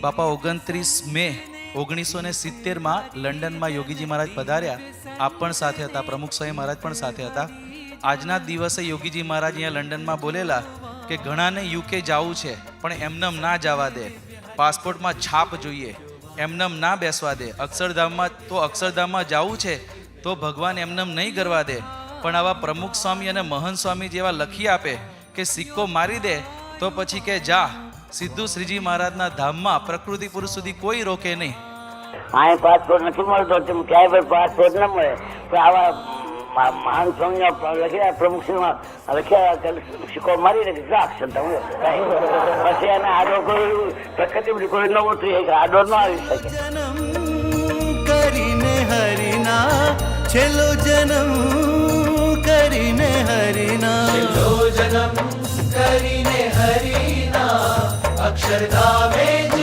બાપા 29 મે 1970 લંડનમાં યોગીજી મહારાજ પધાર્યા. આપ પણ સાથે હતા, પ્રમુખ સ્વામી મહારાજ પણ સાથે હતા. આજના દિવસે યોગીજી મહારાજ અહીંયા લંડનમાં બોલેલા કે ઘણાને યુકે જવું છે પણ એમનેમ ના જવા દે, પાસપોર્ટમાં છાપ જોઈએ, એમનેમ ના બેસવા દે. અક્ષરધામમાં જવું છે તો ભગવાન એમનેમ નહીં કરવા દે, પણ આવા પ્રમુખ સ્વામી અને મહંત સ્વામી જેવા લખી આપે કે સિક્કો મારી દે તો પછી કે જા સીધું શ્રીજી મહારાજના ધામમાં, પ્રકૃતિ પુરુષ સુધી કોઈ રોકે નહીં. આ પાસપોર્ટ નથી મળતો, તેમ ક્યાંય પણ પાસપોર્ટ ન મળે તો આવા મહાન સ્વામી લખ્યા, પ્રમુખ સ્વામી લખ્યા સિક્કો મારી દે પછી એને આડો કોઈ પ્રકૃતિ કોઈ ન ઉતરી આડો ન આવી શકે. કરીને હરિના છેલ્લો જન્મ કરીને હરિના, છેલ્લો જન્મ કરીને હરિના, અક્ષરધામે જ